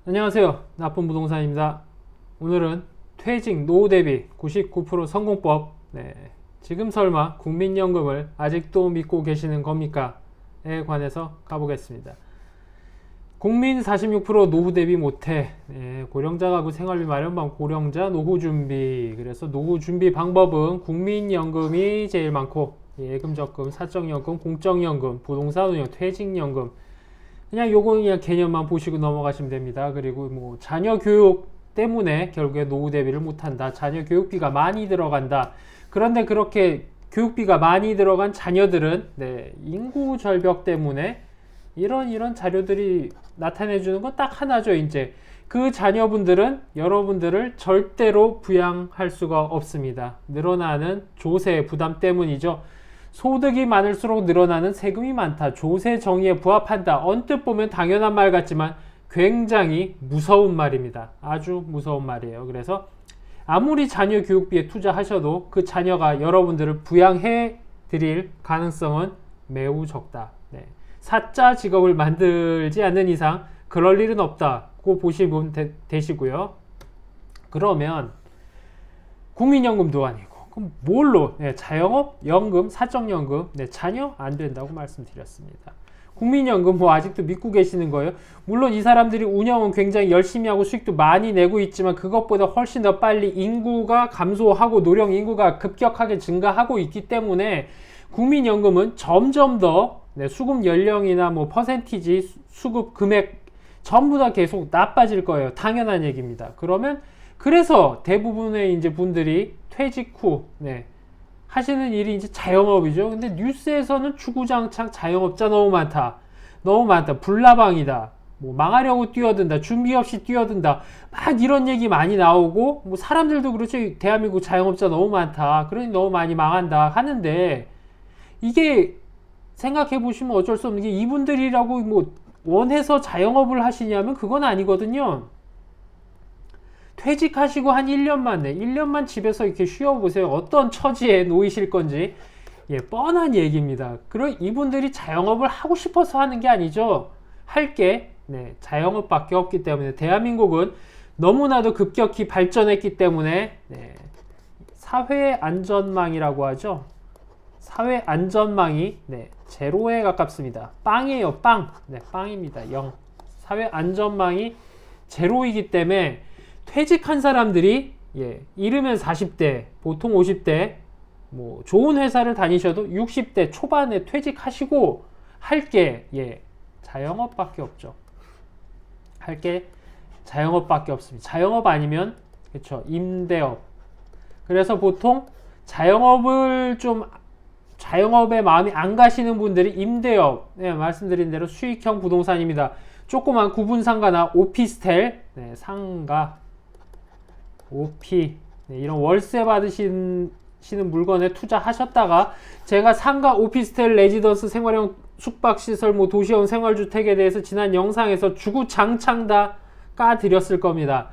안녕하세요. 나쁜 부동산입니다. 오늘은 퇴직 노후 대비 99% 성공법. 지금 설마 국민연금을 아직도 믿고 계시는 겁니까? 에 관해서 가보겠습니다. 국민 46% 노후 대비 못해. 고령자 가구 생활비 마련방 고령자 노후 준비. 그래서 노후 준비 방법은 국민연금이 제일 많고 예금 적금, 사적연금, 공적연금, 부동산 운용, 퇴직연금. 그냥 요거는 그냥 개념만 보시고 넘어가시면 됩니다. 그리고 뭐 자녀 교육 때문에 결국에 노후 대비를 못한다. 자녀 교육비가 많이 들어간다. 그런데 그렇게 교육비가 많이 들어간 자녀들은 인구 절벽 때문에 이런 자료들이 나타내 주는 건 딱 하나죠. 이제 그 자녀분들은 여러분들을 절대로 부양할 수가 없습니다. 늘어나는 조세 부담 때문이죠. 소득이 많을수록 늘어나는 세금이 많다. 조세 정의에 부합한다. 언뜻 보면 당연한 말 같지만 굉장히 무서운 말입니다. 아주 무서운 말이에요. 그래서 아무리 자녀 교육비에 투자하셔도 그 자녀가 여러분들을 부양해 드릴 가능성은 매우 적다. 사자 직업을 만들지 않는 이상 그럴 일은 없다고 보시면 되시고요. 그러면 국민연금도 아니고 그럼 뭘로? 자영업, 연금, 사적연금, 자녀 안 된다고 말씀드렸습니다. 국민연금 뭐 아직도 믿고 계시는 거예요? 물론 이 사람들이 운영은 굉장히 열심히 하고 수익도 많이 내고 있지만 그것보다 훨씬 더 빨리 인구가 감소하고 노령 인구가 급격하게 증가하고 있기 때문에 국민연금은 점점 더 수급 연령이나 뭐 퍼센티지, 수급 금액 전부 다 계속 나빠질 거예요. 당연한 얘기입니다. 그러면 그래서 대부분의 이제 분들이 퇴직 후 하시는 일이 이제 자영업이죠. 근데 뉴스에서는 주구장창 자영업자 너무 많다. 너무 많다. 불나방이다. 뭐 망하려고 뛰어든다. 준비 없이 뛰어든다. 막 이런 얘기 많이 나오고 뭐 사람들도 그렇죠. 대한민국 자영업자 너무 많다. 그러니 너무 많이 망한다 하는데 이게 생각해 보시면 어쩔 수 없는 게 이분들이라고 뭐 원해서 자영업을 하시냐면 그건 아니거든요. 퇴직하시고 한 1년만 집에서 이렇게 쉬어보세요. 어떤 처지에 놓이실 건지 뻔한 얘기입니다. 그럼 이분들이 자영업을 하고 싶어서 하는 게 아니죠. 할 게 자영업밖에 없기 때문에 대한민국은 너무나도 급격히 발전했기 때문에 사회안전망이라고 하죠. 사회안전망이 제로에 가깝습니다. 빵이에요. 빵. 빵입니다. 0. 사회안전망이 제로이기 때문에 퇴직한 사람들이 이르면 40대, 보통 50대, 뭐 좋은 회사를 다니셔도 60대 초반에 퇴직하시고 할 게 자영업밖에 없죠. 할 게 자영업밖에 없습니다. 자영업 아니면 그렇죠. 임대업. 그래서 보통 자영업에 마음이 안 가시는 분들이 임대업, 말씀드린 대로 수익형 부동산입니다. 조그만 구분 상가나 오피스텔, 상가, 오피, 이런 월세 받으시는 물건에 투자하셨다가 제가 상가, 오피스텔, 레지던스, 생활형 숙박시설, 뭐 도시형 생활주택에 대해서 지난 영상에서 주구장창 다 까드렸을 겁니다.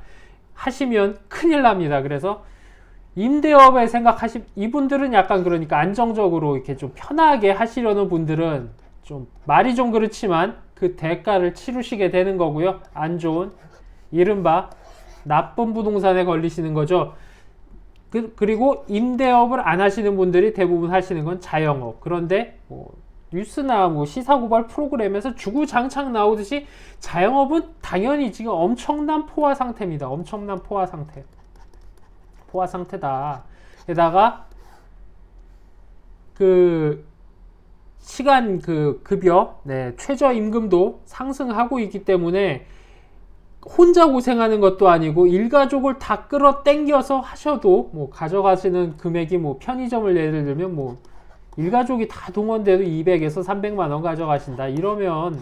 하시면 큰일 납니다. 그래서 임대업에 이분들은 약간 그러니까 안정적으로 이렇게 좀 편하게 하시려는 분들은 좀 말이 좀 그렇지만 그 대가를 치르시게 되는 거고요. 안 좋은 이른바 나쁜 부동산에 걸리시는 거죠. 그리고 임대업을 안 하시는 분들이 대부분 하시는 건 자영업. 그런데 뭐 뉴스나 뭐 시사고발 프로그램에서 주구장창 나오듯이 자영업은 당연히 지금 엄청난 포화 상태입니다. 엄청난 포화 상태. 포화 상태다. 게다가 시간 급여, 최저임금도 상승하고 있기 때문에 혼자 고생하는 것도 아니고 일가족을 다 끌어 당겨서 하셔도 뭐 가져가시는 금액이 뭐 편의점을 예를 들면 뭐 일가족이 다 동원돼도 200에서 300만 원 가져가신다. 이러면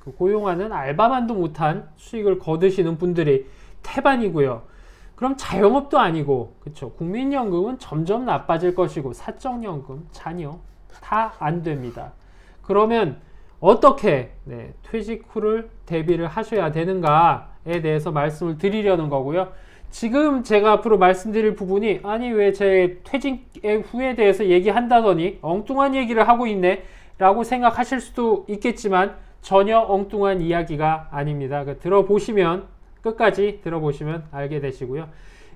그 고용하는 알바만도 못한 수익을 거두시는 분들이 태반이고요. 그럼 자영업도 아니고 그쵸. 국민연금은 점점 나빠질 것이고 사적연금, 자녀 다 안 됩니다. 그러면 어떻게 퇴직 후를 대비를 하셔야 되는가에 대해서 말씀을 드리려는 거고요. 지금 제가 앞으로 말씀드릴 부분이 아니 왜 제 퇴직 후에 대해서 얘기한다더니 엉뚱한 얘기를 하고 있네 라고 생각하실 수도 있겠지만 전혀 엉뚱한 이야기가 아닙니다. 들어보시면 끝까지 들어보시면 알게 되시고요.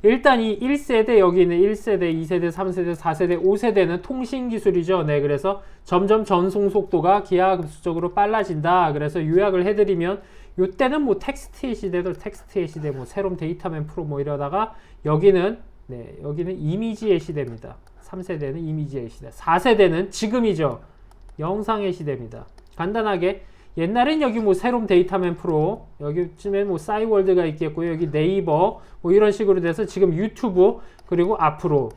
일단 이 1세대, 여기 있는 1세대, 2세대, 3세대, 4세대, 5세대는 통신기술이죠. 네, 그래서 점점 전송 속도가 기하급수적으로 빨라진다. 그래서 요약을 해드리면 요때는 뭐 텍스트의 시대도 텍스트의 시대, 뭐 새롬 데이터맨 프로 뭐 이러다가 여기는 이미지의 시대입니다. 3세대는 이미지의 시대, 4세대는 지금이죠. 영상의 시대입니다. 간단하게 옛날엔 여기 뭐 새롬 데이터맨 프로, 여기쯤에 뭐 싸이월드가 있겠고요. 여기 네이버 뭐 이런 식으로 돼서 지금 유튜브, 그리고 앞으로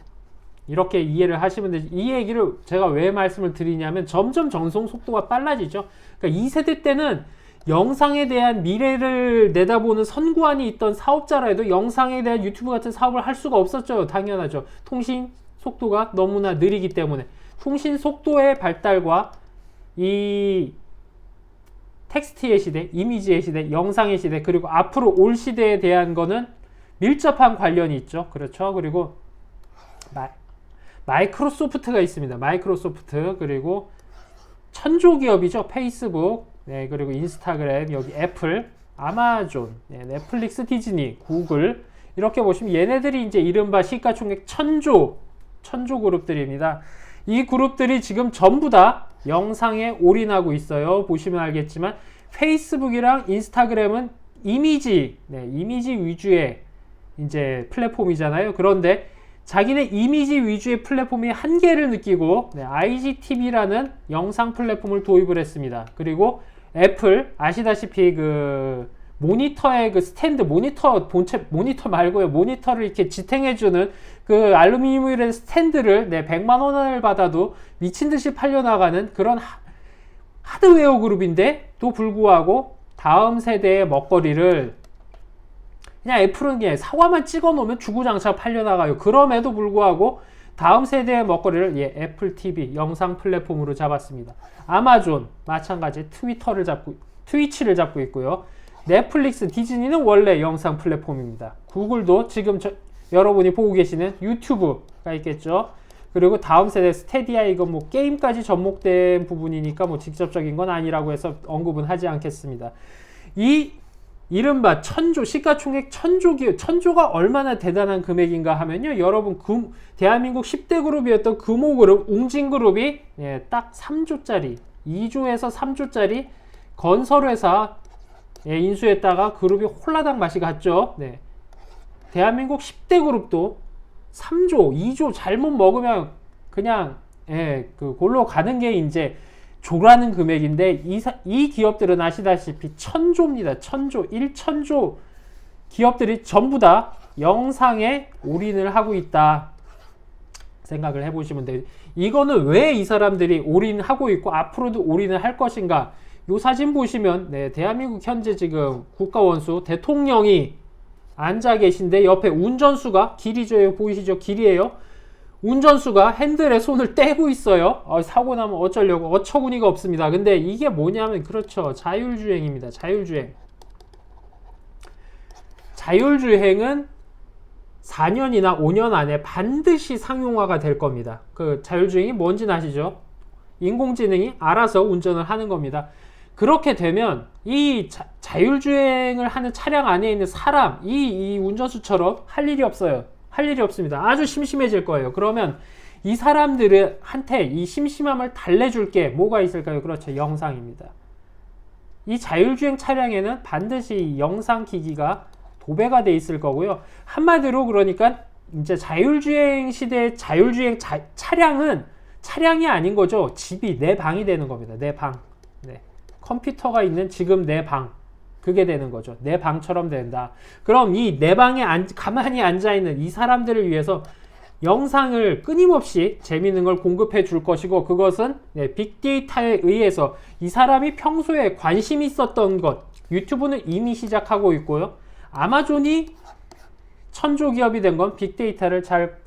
이렇게 이해를 하시면 되지. 이 얘기를 제가 왜 말씀을 드리냐면 점점 전송 속도가 빨라지죠. 그러니까 2세대 때는 영상에 대한 미래를 내다보는 선구안이 있던 사업자라 해도 영상에 대한 유튜브 같은 사업을 할 수가 없었죠. 당연하죠. 통신 속도가 너무나 느리기 때문에. 통신 속도의 발달과 이 텍스트의 시대, 이미지의 시대, 영상의 시대, 그리고 앞으로 올 시대에 대한 거는 밀접한 관련이 있죠. 그렇죠. 그리고 마이크로소프트가 있습니다. 마이크로소프트, 그리고 천조 기업이죠. 페이스북, 네, 그리고 인스타그램, 여기 애플, 아마존, 네, 넷플릭스, 디즈니, 구글, 이렇게 보시면 얘네들이 이제 이른바 시가총액 천조 그룹들입니다. 이 그룹들이 지금 전부 다 영상에 올인하고 있어요. 보시면 알겠지만 페이스북이랑 인스타그램은 이미지 위주의 이제 플랫폼이잖아요. 그런데 자기네 이미지 위주의 플랫폼이 한계를 느끼고 IGTV라는 영상 플랫폼을 도입을 했습니다. 그리고 애플 아시다시피 그 모니터의 그 스탠드, 본체 모니터 말고요, 모니터를 이렇게 지탱해주는 그 알루미늄의 스탠드를 100만 원을 받아도 미친듯이 팔려나가는 그런 하드웨어 그룹인데 또 불구하고 다음 세대의 먹거리를 그냥 애플은 그냥 사과만 찍어 놓으면 주구장창 팔려나가요. 그럼에도 불구하고 다음 세대의 먹거리를 애플 TV 영상 플랫폼으로 잡았습니다. 아마존 마찬가지 트위치를 잡고 있고요. 넷플릭스, 디즈니는 원래 영상 플랫폼입니다. 구글도 지금 여러분이 보고 계시는 유튜브가 있겠죠. 그리고 다음 세대 스테디아, 이건 뭐 게임까지 접목된 부분이니까 뭐 직접적인 건 아니라고 해서 언급은 하지 않겠습니다. 이 이른바 시가총액 천조가 얼마나 대단한 금액인가 하면요, 여러분 대한민국 10대 그룹이었던 금호그룹, 웅진그룹이 딱 3조짜리 2조에서 3조짜리 건설회사 인수했다가 그룹이 홀라당 맛이 갔죠. 네. 대한민국 10대 그룹도 3조, 2조 잘못 먹으면 그냥 그 골로 가는 게 이제 조라는 금액인데 이 기업들은 아시다시피 천조입니다. 천조, 1천조 기업들이 전부 다 영상에 올인을 하고 있다 생각을 해보시면 돼요. 이거는 왜 이 사람들이 올인하고 있고 앞으로도 올인을 할 것인가. 요 사진 보시면 대한민국 현재 지금 국가원수 대통령이 앉아 계신데 옆에 운전수가, 길이죠, 보이시죠? 길이에요. 운전수가 핸들에 손을 떼고 있어요. 사고 나면 어쩌려고, 어처구니가 없습니다. 근데 이게 뭐냐면 그렇죠, 자율주행입니다. 자율주행은 4년이나 5년 안에 반드시 상용화가 될 겁니다. 그 자율주행이 뭔지는 아시죠? 인공지능이 알아서 운전을 하는 겁니다. 그렇게 되면 이 자율주행을 하는 차량 안에 있는 사람, 이 운전수처럼 할 일이 없어요. 할 일이 없습니다. 아주 심심해질 거예요. 그러면 이 사람들한테 이 심심함을 달래줄 게 뭐가 있을까요? 그렇죠, 영상입니다. 이 자율주행 차량에는 반드시 영상 기기가 도배가 돼 있을 거고요. 한마디로 그러니까 이제 자율주행 시대의 자율주행 차량은 차량이 아닌 거죠. 집이 내 방이 되는 겁니다. 내 방. 컴퓨터가 있는 지금 내 방, 그게 되는 거죠. 내 방처럼 된다. 그럼 이 내 방에 가만히 앉아있는 이 사람들을 위해서 영상을 끊임없이 재미있는 걸 공급해 줄 것이고, 그것은 빅데이터에 의해서 이 사람이 평소에 관심이 있었던 것, 유튜브는 이미 시작하고 있고요. 아마존이 천조 기업이 된 건 빅데이터를 잘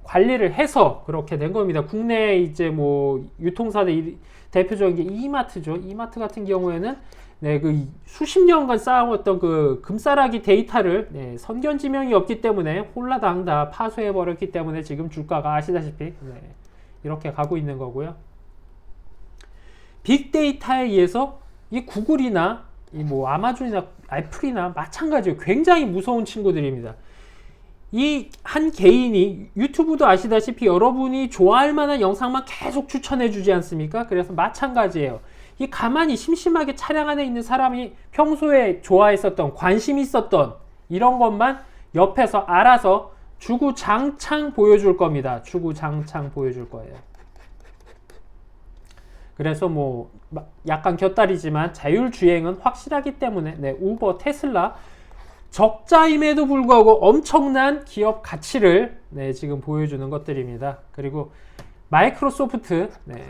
관리를 해서 그렇게 된 겁니다. 국내 이제 뭐 유통사의 대표적인 게 이마트죠. 이마트 같은 경우에는 그 수십 년간 쌓아왔던 그 금싸라기 데이터를 선견지명이 없기 때문에 홀라당 다 파쇄해 버렸기 때문에 지금 주가가 아시다시피 이렇게 가고 있는 거고요. 빅데이터에 의해서 이 구글이나 이 뭐 아마존이나 애플이나 마찬가지예요. 굉장히 무서운 친구들입니다. 이 한 개인이 유튜브도 아시다시피 여러분이 좋아할 만한 영상만 계속 추천해 주지 않습니까? 그래서 마찬가지예요. 이 가만히 심심하게 차량 안에 있는 사람이 평소에 좋아했었던, 관심 있었던 이런 것만 옆에서 알아서 주구장창 보여줄 겁니다. 주구장창 보여줄 거예요. 그래서 뭐 약간 곁다리지만 자율주행은 확실하기 때문에 네, 우버, 테슬라 적자임에도 불구하고 엄청난 기업 가치를 네, 지금 보여주는 것들입니다. 그리고 마이크로소프트, 네,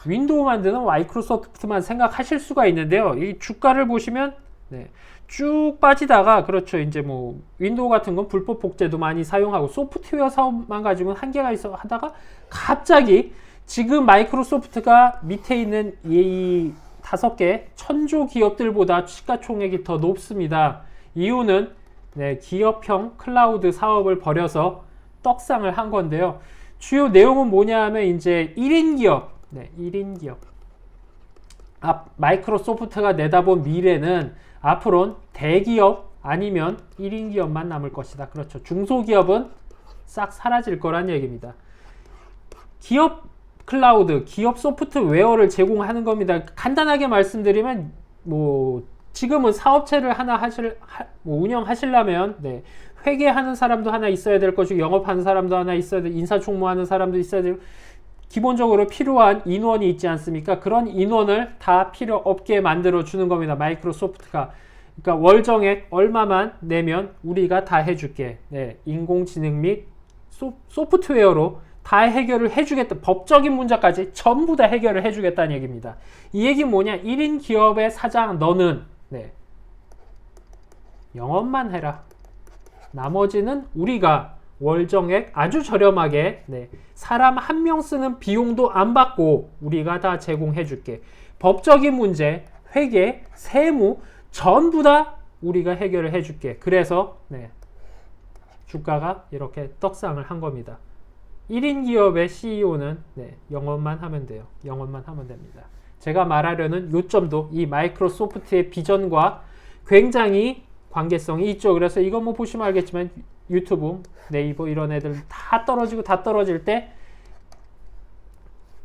윈도우 만드는 마이크로소프트만 생각하실 수가 있는데요. 이 주가를 보시면 네, 쭉 빠지다가 그렇죠. 이제 뭐 윈도우 같은 건 불법 복제도 많이 사용하고 소프트웨어 사업만 가지고는 한계가 있어 하다가 갑자기 지금 마이크로소프트가 밑에 있는 이 5개 천조 기업들보다 시가총액이 더 높습니다. 이유는 네, 기업형 클라우드 사업을 벌여서 떡상을 한 건데요. 주요 내용은 뭐냐 하면 이제 1인 기업, 네, 1인 기업. 마이크로소프트가 내다본 미래는 앞으로는 대기업 아니면 1인 기업만 남을 것이다. 그렇죠. 중소기업은 싹 사라질 거란 얘기입니다. 기업 클라우드, 기업 소프트웨어를 제공하는 겁니다. 간단하게 말씀드리면 뭐 지금은 사업체를 하나 운영하시려면 네, 회계하는 사람도 하나 있어야 될 것이고 영업하는 사람도 하나 있어야 될, 인사총무하는 사람도 있어야 되고 기본적으로 필요한 인원이 있지 않습니까? 그런 인원을 다 필요 없게 만들어 주는 겁니다. 마이크로소프트가. 그러니까 월정액 얼마만 내면 우리가 다 해줄게. 네, 인공지능 및 소프트웨어로 다 해결을 해주겠다. 법적인 문제까지 전부 다 해결을 해주겠다는 얘기입니다. 이 얘기는 뭐냐? 1인 기업의 사장 너는 네, 영업만 해라. 나머지는 우리가 월정액 아주 저렴하게 네, 사람 한 명 쓰는 비용도 안 받고 우리가 다 제공해 줄게. 법적인 문제, 회계, 세무 전부 다 우리가 해결을 해 줄게. 그래서 네, 주가가 이렇게 떡상을 한 겁니다. 1인 기업의 CEO는 네, 영업만 하면 돼요. 영업만 하면 됩니다. 제가 말하려는 요점도 이 마이크로소프트의 비전과 굉장히 관계성이 있죠. 그래서 이거 뭐 보시면 알겠지만 유튜브, 네이버 이런 애들 다 떨어지고 다 떨어질 때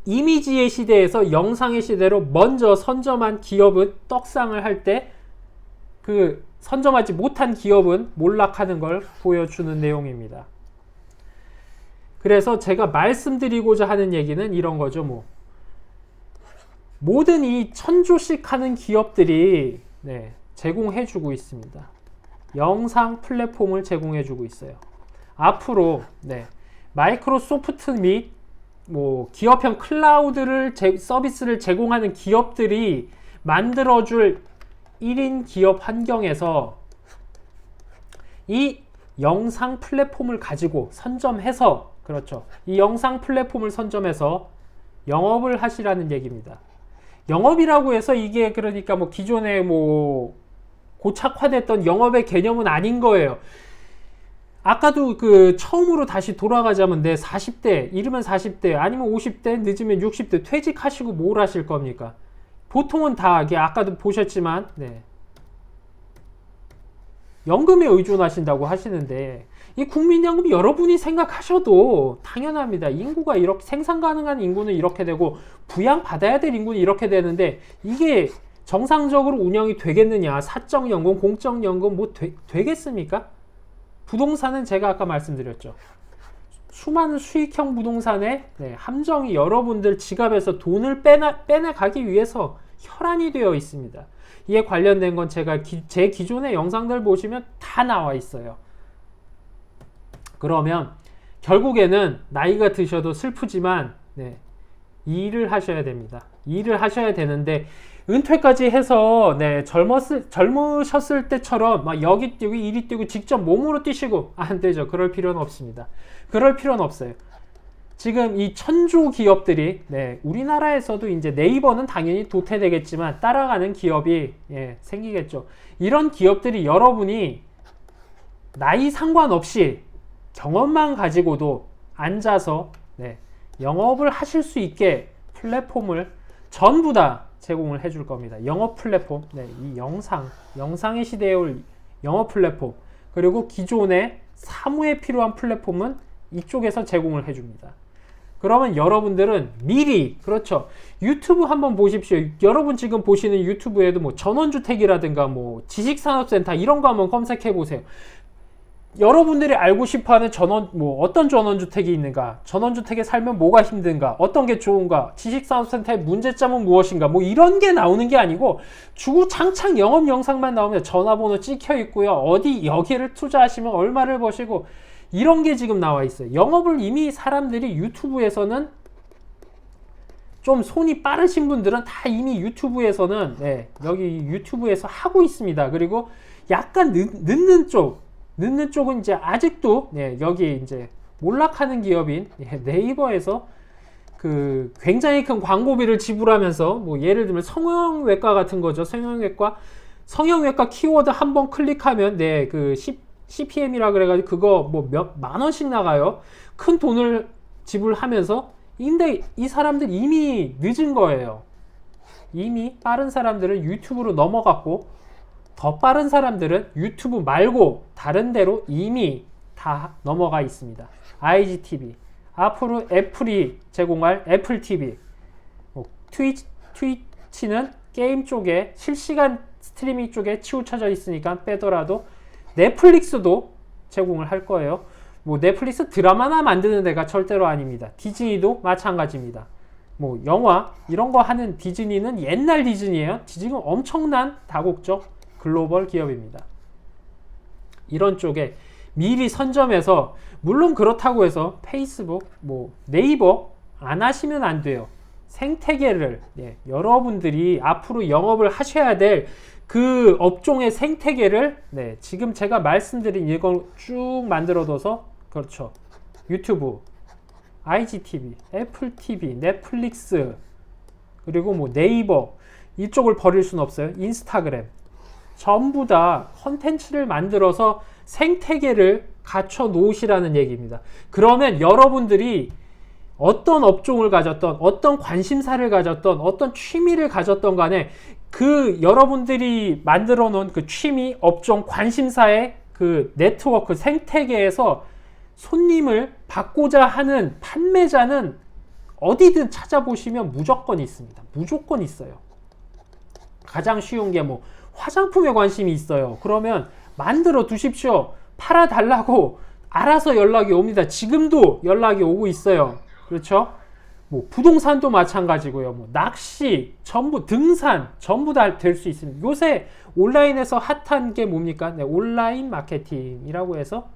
이미지의 시대에서 영상의 시대로 먼저 선점한 기업은 떡상을 할 때 그 선점하지 못한 기업은 몰락하는 걸 보여주는 내용입니다. 그래서 제가 말씀드리고자 하는 얘기는 이런 거죠. 뭐 모든 이 천조씩 하는 기업들이 네, 제공해주고 있습니다. 영상 플랫폼을 제공해주고 있어요. 앞으로 네, 마이크로소프트 및 뭐 기업형 클라우드를 서비스를 제공하는 기업들이 만들어줄 1인 기업 환경에서 이 영상 플랫폼을 가지고 선점해서 그렇죠. 이 영상 플랫폼을 선점해서 영업을 하시라는 얘기입니다. 영업이라고 해서 이게 그러니까 뭐 기존에 뭐 고착화됐던 영업의 개념은 아닌 거예요. 아까도 그 처음으로 다시 돌아가자면 내 40대, 이르면 40대, 아니면 50대, 늦으면 60대 퇴직하시고 뭘 하실 겁니까? 보통은 다 이게 아까도 보셨지만 네. 연금에 의존하신다고 하시는데 이 국민연금 여러분이 생각하셔도 당연합니다. 인구가 이렇게 생산 가능한 인구는 이렇게 되고 부양받아야 될 인구는 이렇게 되는데 이게 정상적으로 운영이 되겠느냐? 사적연금, 공적연금 뭐 되겠습니까? 부동산은 제가 아까 말씀드렸죠. 수많은 수익형 부동산의 네, 함정이 여러분들 지갑에서 돈을 빼내가기 위해서 혈안이 되어 있습니다. 이에 관련된 건 제가 제 기존의 영상들 보시면 다 나와 있어요. 그러면 결국에는 나이가 드셔도 슬프지만 네, 일을 하셔야 됩니다. 일을 하셔야 되는데 은퇴까지 해서 네, 젊으셨을 때처럼 막 여기 뛰고 이리 뛰고 직접 몸으로 뛰시고 안 되죠. 그럴 필요는 없습니다. 그럴 필요는 없어요. 지금 이 천조 기업들이 네, 우리나라에서도 이제 네이버는 당연히 도태되겠지만 따라가는 기업이 예, 생기겠죠. 이런 기업들이 여러분이 나이 상관없이 경험만 가지고도 앉아서 네, 영업을 하실 수 있게 플랫폼을 전부 다 제공을 해줄 겁니다. 영어 플랫폼, 네, 이 영상의 시대에 올 영어 플랫폼, 그리고 기존의 사무에 필요한 플랫폼은 이쪽에서 제공을 해줍니다. 그러면 여러분들은 미리, 그렇죠, 유튜브 한번 보십시오. 여러분 지금 보시는 유튜브에도 뭐 전원주택이라든가 뭐 지식산업센터 이런 거 한번 검색해 보세요. 여러분들이 알고 싶어하는 어떤 전원주택이 있는가, 전원주택에 살면 뭐가 힘든가, 어떤 게 좋은가, 지식산업센터의 문제점은 무엇인가, 뭐 이런 게 나오는 게 아니고 주구장창 영업 영상만 나오면 전화번호 찍혀 있고요, 어디 여기를 투자하시면 얼마를 버시고, 이런 게 지금 나와 있어요. 영업을 이미 사람들이 유튜브에서는, 좀 손이 빠르신 분들은 다 이미 유튜브에서는, 네, 여기 유튜브에서 하고 있습니다. 그리고 약간 늦는 쪽은 이제 아직도, 네, 여기 이제 몰락하는 기업인 네이버에서 그 굉장히 큰 광고비를 지불하면서, 뭐 예를 들면 성형외과 같은 거죠. 성형외과 키워드 한번 클릭하면, 네, 그 CPM이라 그래가지고 그거 뭐 몇만 원씩 나가요. 큰 돈을 지불하면서. 근데 이 사람들 이미 늦은 거예요. 이미 빠른 사람들은 유튜브로 넘어갔고, 더 빠른 사람들은 유튜브 말고 다른 데로 이미 다 넘어가 있습니다. IGTV, 앞으로 애플이 제공할 애플 TV, 트위치는 게임 쪽에, 실시간 스트리밍 쪽에 치우쳐져 있으니까 빼더라도 넷플릭스도 제공을 할 거예요. 뭐 넷플릭스 드라마나 만드는 데가 절대로 아닙니다. 디즈니도 마찬가지입니다. 뭐 영화 이런 거 하는 디즈니는 옛날 디즈니예요. 디즈니는 엄청난 다국적 글로벌 기업입니다. 이런 쪽에 미리 선점해서, 물론 그렇다고 해서 페이스북, 뭐 네이버 안 하시면 안 돼요. 생태계를, 예, 여러분들이 앞으로 영업을 하셔야 될 그 업종의 생태계를, 네, 지금 제가 말씀드린 이걸 쭉 만들어둬서, 그렇죠, 유튜브, IGTV, 애플 TV, 넷플릭스, 그리고 뭐 네이버, 이쪽을 버릴 수는 없어요. 인스타그램, 전부 다 컨텐츠를 만들어서 생태계를 갖춰 놓으시라는 얘기입니다. 그러면 여러분들이 어떤 업종을 가졌던, 어떤 관심사를 가졌던, 어떤 취미를 가졌던 간에 그 여러분들이 만들어 놓은 그 취미, 업종, 관심사의 그 네트워크, 생태계에서 손님을 받고자 하는 판매자는 어디든 찾아보시면 무조건 있습니다. 무조건 있어요. 가장 쉬운 게 뭐 화장품에 관심이 있어요. 그러면 만들어 두십시오. 팔아달라고 알아서 연락이 옵니다. 지금도 연락이 오고 있어요. 그렇죠? 뭐 부동산도 마찬가지고요. 뭐 낚시, 전부, 등산, 전부 다 될 수 있습니다. 요새 온라인에서 핫한 게 뭡니까? 네, 온라인 마케팅이라고 해서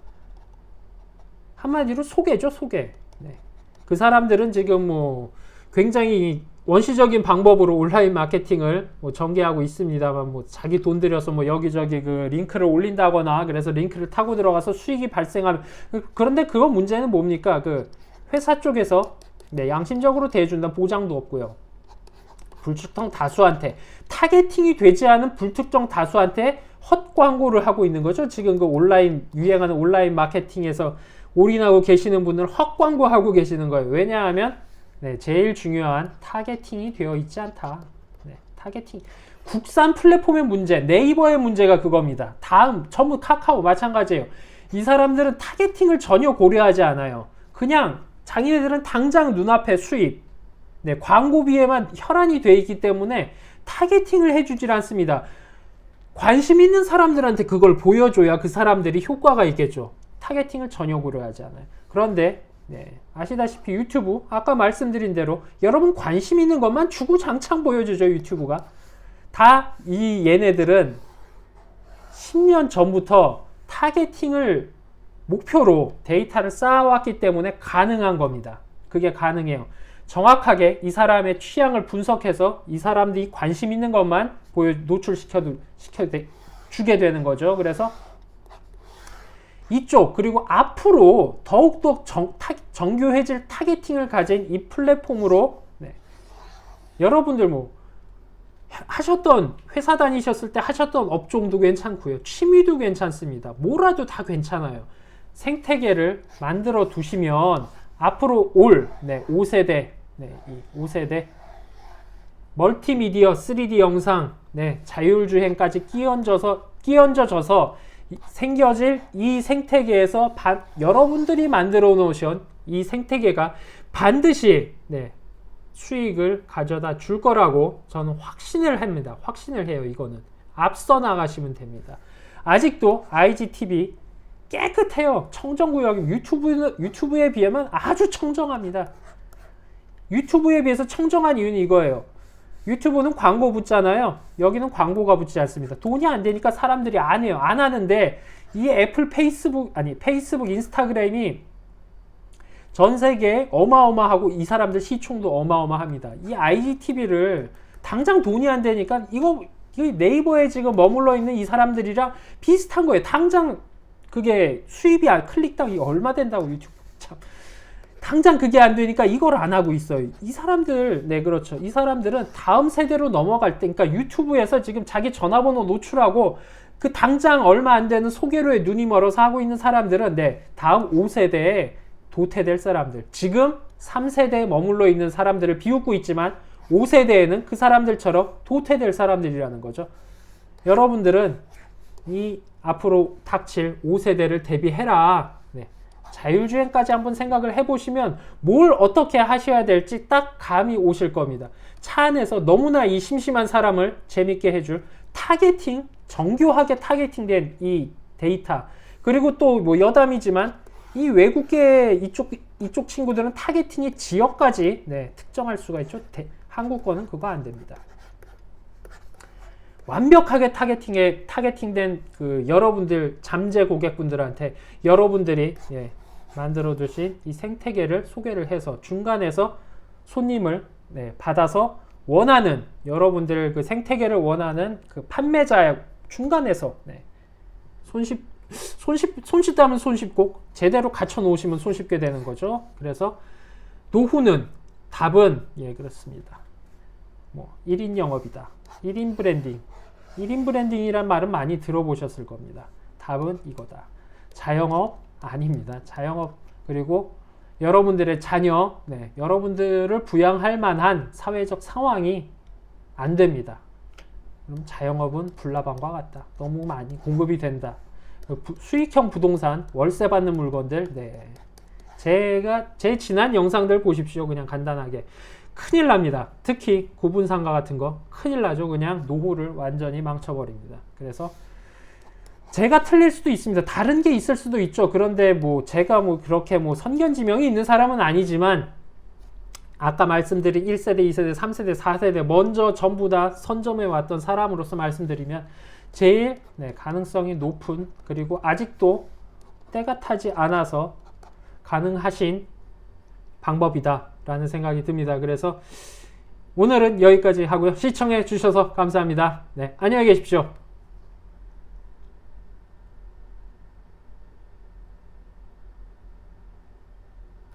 한마디로 소개죠, 소개. 네. 그 사람들은 지금 뭐 굉장히 원시적인 방법으로 온라인 마케팅을 뭐 전개하고 있습니다만, 뭐 자기 돈 들여서 뭐 여기저기 그 링크를 올린다거나, 그래서 링크를 타고 들어가서 수익이 발생하면, 그런데 그거 문제는 뭡니까? 그 회사 쪽에서, 네, 양심적으로 대해준다는 보장도 없고요. 불특정 다수한테, 타겟팅이 되지 않은 불특정 다수한테 헛 광고를 하고 있는 거죠. 지금 그 유행하는 온라인 마케팅에서 올인하고 계시는 분들은 헛 광고하고 계시는 거예요. 왜냐하면, 네, 제일 중요한 타겟팅이 되어 있지 않다. 네, 타겟팅. 국산 플랫폼의 문제, 네이버의 문제가 그겁니다. 다음, 전부 카카오 마찬가지예요. 이 사람들은 타겟팅을 전혀 고려하지 않아요. 그냥 자기네들은 당장 눈앞에 수입, 네, 광고비에만 혈안이 되어 있기 때문에 타겟팅을 해주질 않습니다. 관심 있는 사람들한테 그걸 보여줘야 그 사람들이 효과가 있겠죠. 타겟팅을 전혀 고려하지 않아요. 그런데, 네, 아시다시피 유튜브, 아까 말씀드린 대로 여러분 관심 있는 것만 주구장창 보여주죠. 유튜브가 다. 얘네들은 10년 전부터 타겟팅을 목표로 데이터를 쌓아왔기 때문에 가능한 겁니다. 그게 가능해요. 정확하게 이 사람의 취향을 분석해서 이 사람들이 관심 있는 것만 주게 되는 거죠. 그래서 이쪽, 그리고 앞으로 더욱더 정교해질 타겟팅을 가진 이 플랫폼으로, 네, 여러분들 뭐 하셨던, 회사 다니셨을 때 하셨던 업종도 괜찮고요, 취미도 괜찮습니다. 뭐라도 다 괜찮아요. 생태계를 만들어 두시면 앞으로 올, 네, 5세대, 네, 이 5세대 멀티미디어 3D 영상, 네, 자율주행까지 끼얹어져서 생겨질 이 생태계에서 여러분들이 만들어 놓으신 이 생태계가 반드시 네, 수익을 가져다 줄 거라고 저는 확신을 합니다. 확신을 해요. 이거는 앞서 나가시면 됩니다. 아직도 IGTV 깨끗해요. 청정구역이 유튜브에 비하면 아주 청정합니다. 유튜브에 비해서 청정한 이유는 이거예요. 유튜브는 광고 붙잖아요. 여기는 광고가 붙지 않습니다. 돈이 안 되니까 사람들이 안 해요. 안 하는데 이 애플, 페이스북, 인스타그램이 전 세계에 어마어마하고 이 사람들 시총도 어마어마합니다. 이 IGTV를 당장 돈이 안 되니까 이거 네이버에 지금 머물러 있는 이 사람들이랑 비슷한 거예요. 당장 그게 수입이 클릭당 얼마 된다고 유튜브 참. 당장 그게 안 되니까 이걸 안 하고 있어요. 이 사람들, 네, 그렇죠. 이 사람들은 다음 세대로 넘어갈 때, 그러니까 유튜브에서 지금 자기 전화번호 노출하고 그 당장 얼마 안 되는 소개로에 눈이 멀어서 하고 있는 사람들은 네, 다음 5세대에 도태될 사람들. 지금 3세대에 머물러 있는 사람들을 비웃고 있지만 5세대에는 그 사람들처럼 도태될 사람들이라는 거죠. 여러분들은 이 앞으로 닥칠 5세대를 대비해라. 네. 자율주행까지 한번 생각을 해보시면 뭘 어떻게 하셔야 될지 딱 감이 오실 겁니다. 차 안에서 너무나 이 심심한 사람을 재밌게 해줄 타겟팅, 정교하게 타겟팅된 이 데이터, 그리고 또 뭐 여담이지만 이 외국계 이쪽 친구들은 타겟팅의 지역까지 네, 특정할 수가 있죠. 한국 거는 그거 안 됩니다. 완벽하게 타겟팅된 그 여러분들 잠재 고객분들한테 여러분들이 예, 만들어 두신 이 생태계를 소개를 해서 중간에서 손님을 네, 받아서 원하는 여러분들 그 생태계를 원하는 그 판매자의 중간에서 네, 손쉽다면 손쉽고 제대로 갖춰 놓으시면 손쉽게 되는 거죠. 그래서 노후는 답은 예 그렇습니다. 뭐 1인 영업이다. 1인 브랜딩. 1인 브랜딩이란 말은 많이 들어보셨을 겁니다. 답은 이거다. 자영업 아닙니다. 자영업 그리고 여러분들의 자녀, 네, 여러분들을 부양할 만한 사회적 상황이 안 됩니다. 그럼 자영업은 불나방과 같다. 너무 많이 공급이 된다. 수익형 부동산, 월세 받는 물건들, 네. 제 지난 영상들 보십시오. 그냥 간단하게. 큰일 납니다. 특히 구분상가 같은 거 큰일 나죠. 그냥 노후를 완전히 망쳐버립니다. 그래서 제가 틀릴 수도 있습니다. 다른 게 있을 수도 있죠. 그런데 뭐 제가 뭐 그렇게 뭐 선견지명이 있는 사람은 아니지만 아까 말씀드린 1세대, 2세대, 3세대, 4세대 먼저 전부 다 선점해 왔던 사람으로서 말씀드리면 제일 네, 가능성이 높은 그리고 아직도 때가 타지 않아서 가능하신 방법이다 라는 생각이 듭니다. 그래서 오늘은 여기까지 하고요. 시청해 주셔서 감사합니다. 네, 안녕히 계십시오.